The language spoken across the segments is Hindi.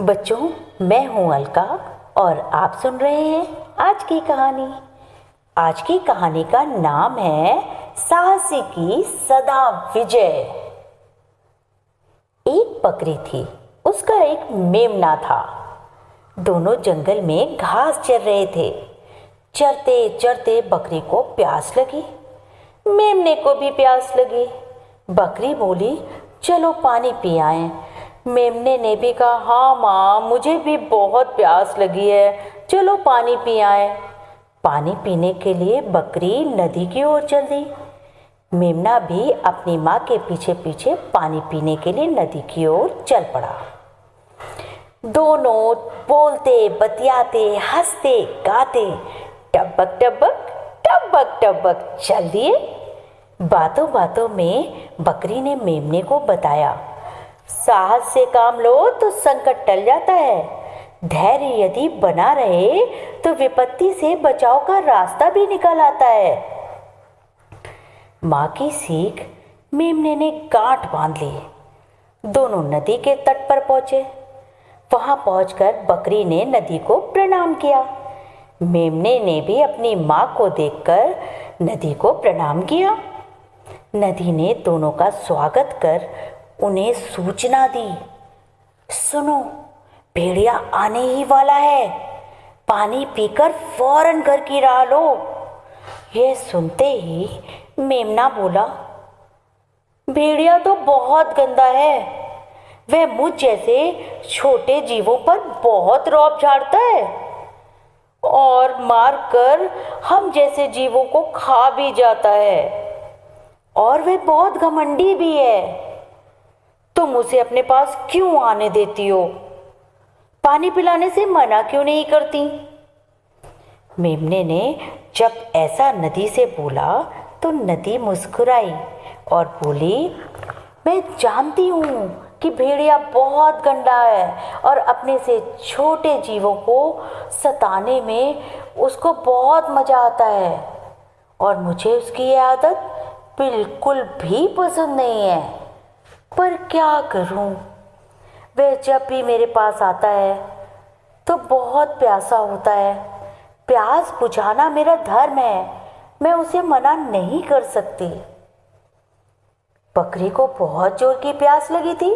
बच्चों, मैं हूं अलका और आप सुन रहे हैं आज की कहानी। आज की कहानी का नाम है साहसी की सदा विजय। एक बकरी थी, उसका एक मेमना था। दोनों जंगल में घास चर रहे थे। चरते चरते बकरी को प्यास लगी, मेमने को भी प्यास लगी। बकरी बोली, चलो पानी पी आएं। मेमने ने भी कहा, हाँ माँ, मुझे भी बहुत प्यास लगी है, चलो पानी पी आएं। पानी पीने के लिए बकरी नदी की ओर चल दी। मेमना भी अपनी माँ के पीछे पीछे पानी पीने के लिए नदी की ओर चल पड़ा। दोनों बोलते बतियाते हंसते गाते टबक टबक टबक टबक चल दिए। बातों बातों में बकरी ने मेमने को बताया, साहस से काम लो तो संकट टल जाता है। धैर्य यदि बना रहे तो विपत्ति से बचाव का रास्ता भी निकल आता है। माँ की सीख मेमने ने गांठ बांध ली। दोनों नदी के तट पर पहुंचे। वहां पहुंचकर बकरी ने नदी को प्रणाम किया। मेमने ने भी अपनी माँ को देखकर नदी को प्रणाम किया। नदी ने दोनों का स्वागत कर उन्हें सूचना दी, सुनो, भेड़िया आने ही वाला है, पानी पीकर फौरन घर की राह लो। यह सुनते ही मेमना बोला, भेड़िया तो बहुत गंदा है, वह मुझ जैसे छोटे जीवों पर बहुत रौब झाड़ता है और मारकर हम जैसे जीवों को खा भी जाता है, और वह बहुत घमंडी भी है। तुम उसे अपने पास क्यों आने देती हो? पानी पिलाने से मना क्यों नहीं करती? मेमने ने जब ऐसा नदी से बोला तो नदी मुस्कुराई और बोली, मैं जानती हूँ कि भेड़िया बहुत गंदा है और अपने से छोटे जीवों को सताने में उसको बहुत मजा आता है, और मुझे उसकी यह आदत बिल्कुल भी पसंद नहीं है। पर क्या करूं? वह जब भी मेरे पास आता है तो बहुत प्यासा होता है। प्यास बुझाना मेरा धर्म है, मैं उसे मना नहीं कर सकती। बकरी को बहुत जोर की प्यास लगी थी,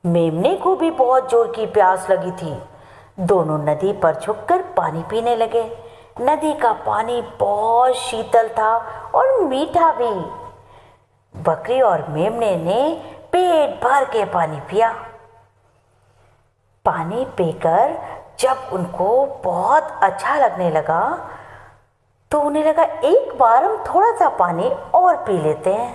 मेमने को भी बहुत जोर की प्यास लगी थी। दोनों नदी पर झुककर पानी पीने लगे। नदी का पानी बहुत शीतल था और मीठा भी। बकरी और मेमने ने पेट भर के पानी पिया। पानी पीकर जब उनको बहुत अच्छा लगने लगा तो उन्हें लगा, एक बार हम थोड़ा सा पानी और पी लेते हैं।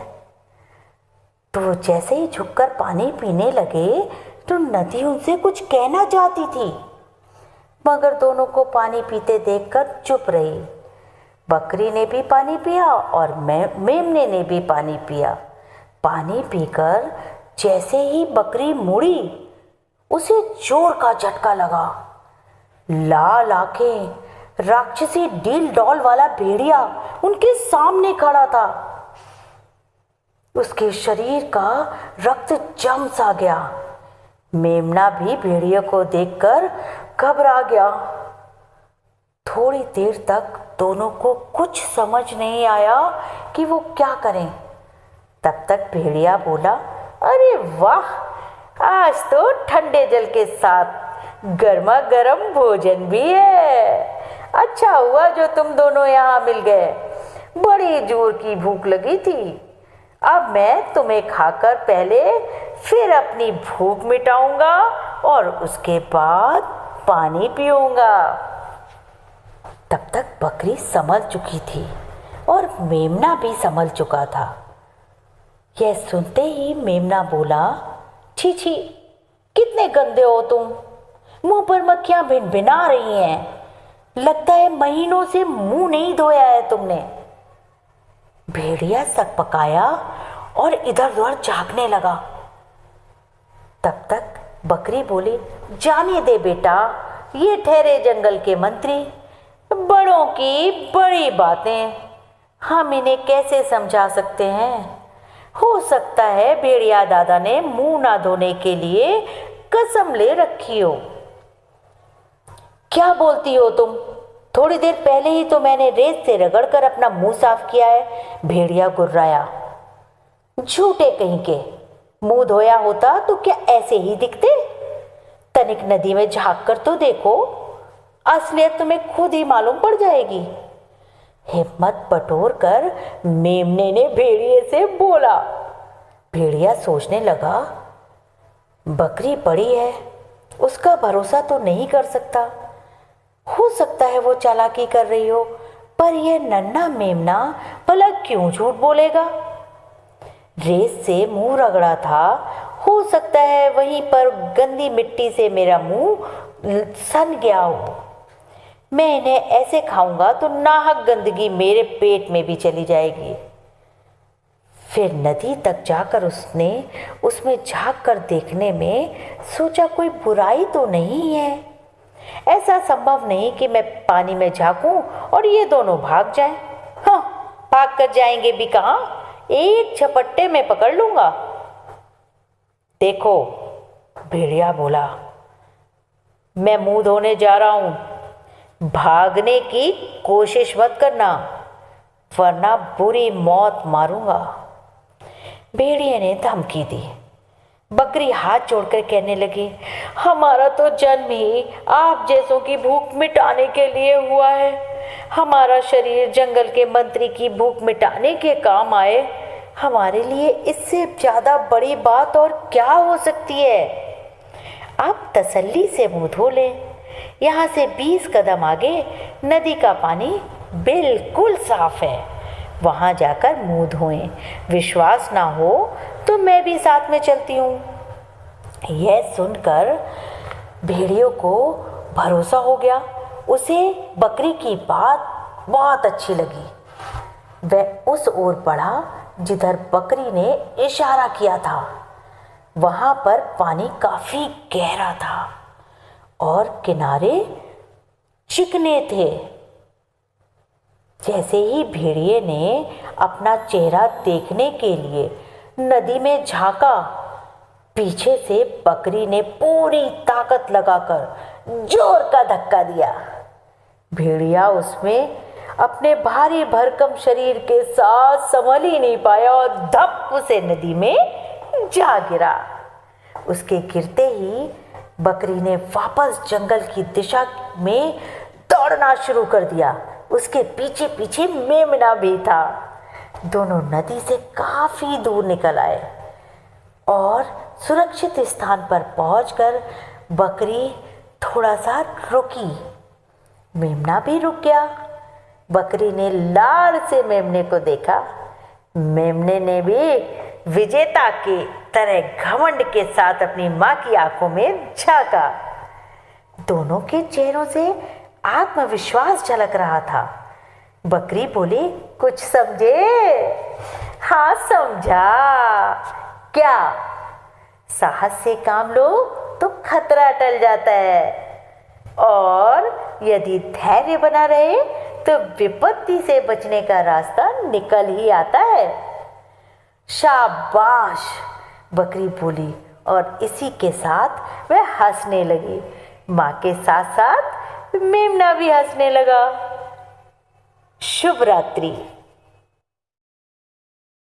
तो जैसे ही झुककर पानी पीने लगे तो नदी उनसे कुछ कहना चाहती थी, मगर दोनों को पानी पीते देखकर चुप रही। बकरी ने भी पानी पिया और मेमने ने भी पानी पिया। पानी पीकर जैसे ही बकरी मुड़ी, उसे जोर का झटका लगा। लाल आंखें, राक्षसी डील डॉल वाला भेड़िया उनके सामने खड़ा था। उसके शरीर का रक्त जम सा गया। मेमना भी भेड़िया को देखकर घबरा गया। थोड़ी देर तक दोनों को कुछ समझ नहीं आया कि वो क्या करें। तब तक भेड़िया बोला, अरे वाह, आज तो ठंडे जल के साथ गर्मा गर्म भोजन भी है। अच्छा हुआ जो तुम दोनों यहाँ मिल गए, बड़ी जोर की भूख लगी थी। अब मैं तुम्हें खाकर पहले फिर अपनी भूख मिटाऊंगा और उसके बाद पानी पीऊंगा। तब तक बकरी संभल चुकी थी और मेमना भी संभल चुका था। यह सुनते ही मेमना बोला, छी छी, कितने गंदे हो तुम, मुंह पर मक्खियां भिनभिना रही हैं, लगता है महीनों से मुंह नहीं धोया है तुमने। भेड़िया सकपकाया और इधर उधर झांकने लगा। तब तक बकरी बोली, जाने दे बेटा, ये ठहरे जंगल के मंत्री, बड़ों की बड़ी बातें, हम इन्हें कैसे समझा सकते हैं। हो सकता है भेड़िया दादा ने मुंह ना धोने के लिए कसम ले रखी हो। क्या बोलती हो तुम? थोड़ी देर पहले ही तो मैंने रेत से रगड़कर अपना मुंह साफ किया है, भेड़िया गुर्राया। झूठे कहीं के, मुंह धोया होता तो क्या ऐसे ही दिखते? तनिक नदी में झांक कर तो देखो, असलियत तुम्हें खुद ही मालूम पड़ जाएगी। हिम्मत बटोर कर मेमने ने भेड़िए से बोला। भेड़िया सोचने लगा, बकरी पड़ी है, उसका भरोसा तो नहीं कर सकता। हो सकता है वो चालाकी कर रही हो, पर यह नन्हा मेमना भला क्यों झूठ बोलेगा? रेत से मुंह रगड़ा था, हो सकता है वहीं पर गंदी मिट्टी से मेरा मुंह सन गया हो। मैं इन्हें ऐसे खाऊंगा तो नाहक गंदगी मेरे पेट में भी चली जाएगी। फिर नदी तक जाकर उसने उसमें झांक कर देखने में सोचा, कोई बुराई तो नहीं है। ऐसा संभव नहीं कि मैं पानी में झांकूं और ये दोनों भाग जाएं। हाँ, भाग कर जाएंगे भी कहाँ, एक झपट्टे में पकड़ लूंगा। देखो, भेड़िया बोला, मैं मुंह धोने जा रहा हूं, भागने की कोशिश मत करना, वरना बुरी मौत मारूंगा। भेड़िए ने धमकी दी। बकरी हाथ जोड़कर कहने लगी, हमारा तो जन्म ही आप जैसों की भूख मिटाने के लिए हुआ है। हमारा शरीर जंगल के मंत्री की भूख मिटाने के काम आए। हमारे लिए इससे ज्यादा बड़ी बात और क्या हो सकती है? आप तसल्ली से मुंह धो लें। यहाँ से 20 कदम आगे नदी का पानी बिल्कुल साफ है, वहां जाकर मुंह धोएं। विश्वास ना हो तो मैं भी साथ में चलती हूँ। यह सुनकर भेड़ियों को भरोसा हो गया। उसे बकरी की बात बहुत अच्छी लगी। वह उस ओर बढ़ा जिधर बकरी ने इशारा किया था। वहां पर पानी काफी गहरा था और किनारे चिकने थे। जैसे ही भेड़िए ने अपना चेहरा देखने के लिए नदी में झांका, पीछे से बकरी ने पूरी ताकत लगाकर जोर का धक्का दिया। भेड़िया उसमें अपने भारी भरकम शरीर के साथ संभल ही नहीं पाया और धप से नदी में जा गिरा। उसके गिरते ही बकरी ने वापस जंगल की दिशा में दौड़ना शुरू कर दिया। उसके पीछे पीछे मेमना भी था। दोनों नदी से काफी दूर निकल आए और सुरक्षित स्थान पर पहुंचकर बकरी थोड़ा सा रुकी। मेमना भी रुक गया। बकरी ने लाड़ से मेमने को देखा। मेमने ने भी विजेता की तरह घमंड के साथ अपनी मां की आंखों में झांका। दोनों के चेहरों से आत्मविश्वास झलक रहा था। बकरी बोली, कुछ समझे? हाँ समझा। क्या? साहस से काम लो तो खतरा टल जाता है, और यदि धैर्य बना रहे तो विपत्ति से बचने का रास्ता निकल ही आता है। शाबाश, बकरी बोली और इसी के साथ वह हंसने लगी। मां के साथ साथ मेमना भी हंसने लगा। शुभ रात्रि।